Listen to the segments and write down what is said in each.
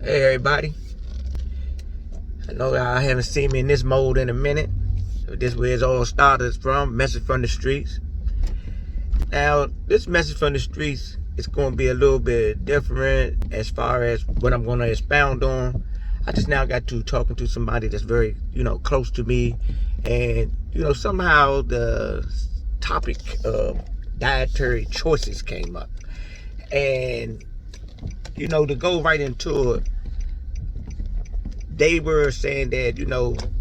Hey everybody, I know y'all haven't seen me in this mode in a minute. So this is where it all started from, message from the streets. Now, this message from the streets is going to be a little bit different as far as what I'm going to expound on. I just now got to talking to somebody that's very, close to me. And, somehow the topic of dietary choices came up. And, to go right into it, they were saying that,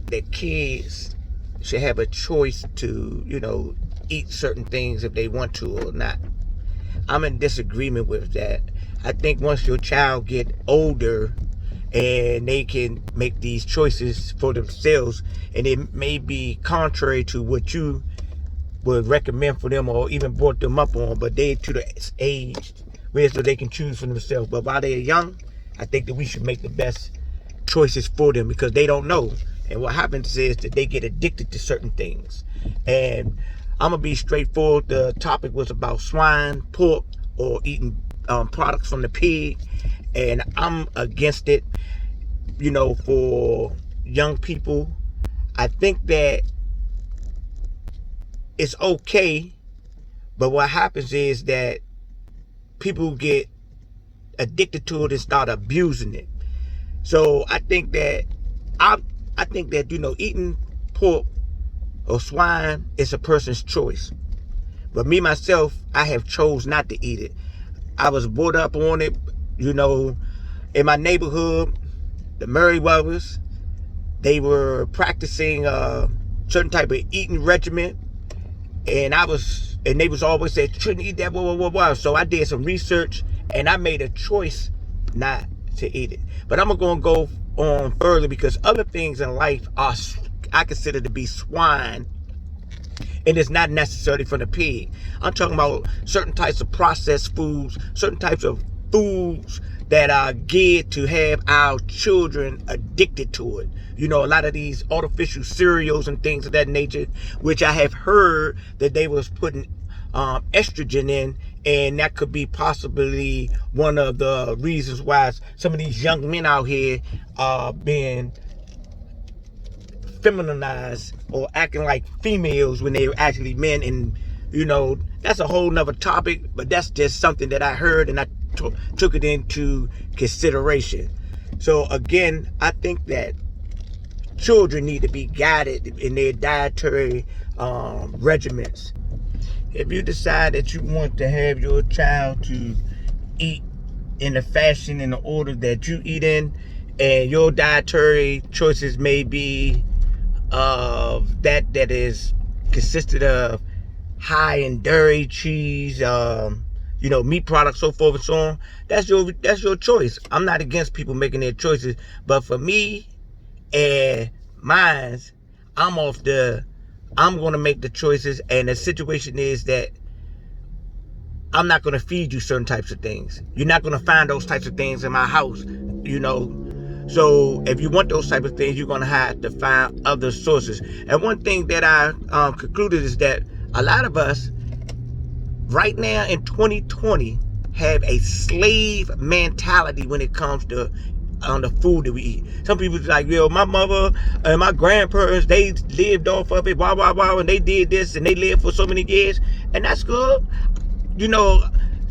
that kids should have a choice to, eat certain things if they want to or not. I'm in disagreement with that. I think once your child get older and they can make these choices for themselves, and it may be contrary to what you would recommend for them or even brought them up on, but they to the age where so they can choose for themselves. But while they're young, I think that we should make the best choices for them because they don't know. And what happens is that they get addicted to certain things. And I'm going to be straightforward. The topic was about swine, pork, or eating products from the pig. And I'm against it, for young people. I think that it's okay, but what happens is that people get addicted to it and start abusing it. So I think that eating pork or swine is a person's choice. But me myself, I have chose not to eat it. I was brought up on it, in my neighborhood, the Murray-Weathers, they were practicing a certain type of eating regimen, and they was always saying, shouldn't eat that, blah, blah, blah, blah. So I did some research and I made a choice not to eat it. But I'm going to go on further because other things in life I consider to be swine, and it's not necessarily from the pig. I'm talking about certain types of processed foods, certain types of foods that are geared to have our children addicted to it. A lot of these artificial cereals and things of that nature, which I have heard that they was putting estrogen in, and that could be possibly one of the reasons why some of these young men out here are being feminized or acting like females when they're actually men. And that's a whole nother topic, but that's just something that I heard and I took it into consideration. So again, I think that children need to be guided in their dietary regimens. If you decide that you want to have your child to eat in the fashion, in the order that you eat in, and your dietary choices may be of that is consisted of high in dairy, cheese, meat products, so forth and so on, that's your choice. I'm not against people making their choices, but for me and mine's, I'm going to make the choices, and the situation is that I'm not going to feed you certain types of things. You're not going to find those types of things in my house, So if you want those types of things, you're going to have to find other sources. And one thing that I concluded is that a lot of us right now in 2020 have a slave mentality when it comes to the food that we eat. Some people like, my mother and my grandparents, they lived off of it, blah, blah, blah, and they did this and they lived for so many years, and that's good.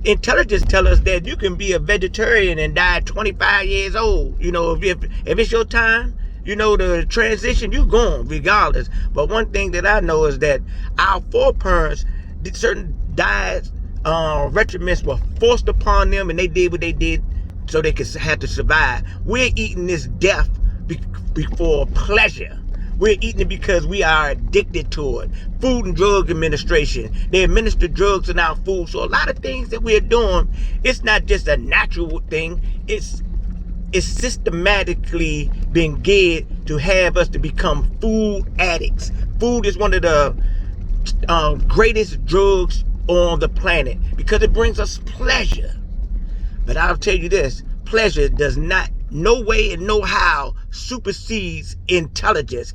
Intelligence tell us that you can be a vegetarian and die at 25 years old. If it's your time, the transition, you're gone regardless. But one thing that I know is that our foreparents did certain diets, regimens were forced upon them, and they did what they did so they could have to survive. We're eating this death before pleasure. We're eating it because we are addicted to it. Food and Drug Administration, they administer drugs in our food. So a lot of things that we're doing, it's not just a natural thing. It's systematically being geared to have us to become food addicts. Food is one of the greatest drugs on the planet because it brings us pleasure. But I'll tell you this, pleasure does not, no way and no how, supersedes intelligence.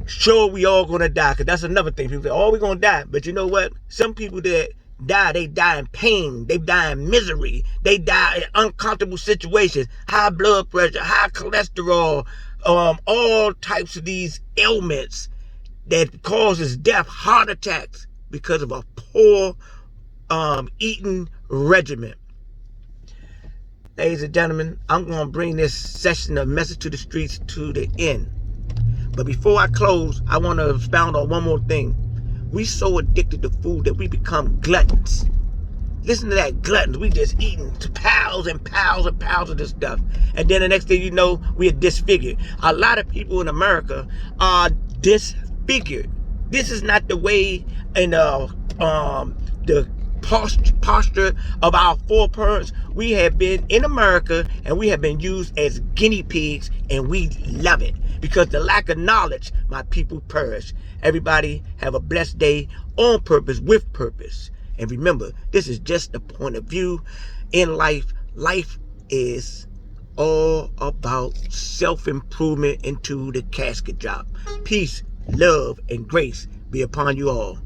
Sure, we all gonna die, because that's another thing. People say, oh, we're gonna die. But you know what? Some people that die. They die in pain. They die in misery. They die in uncomfortable situations. High blood pressure, high cholesterol, all types of these ailments that causes death, heart attacks, because of a poor eating regimen. Ladies and gentlemen, I'm going to bring this session of Message to the Streets to the end. But before I close, I want to expound on one more thing. We so addicted to food that we become gluttons. Listen to that, gluttons. We just eating piles and piles and piles of this stuff. And then the next thing you know, we are disfigured. A lot of people in America are disfigured. This is not the way in the posture of our foreparents. We have been in America and we have been used as guinea pigs, and we love it because the lack of knowledge, my people perish. Everybody have a blessed day on purpose, with purpose. And remember, this is just the point of view in life. Life is all about self-improvement into the casket job. Peace, love, and grace be upon you all.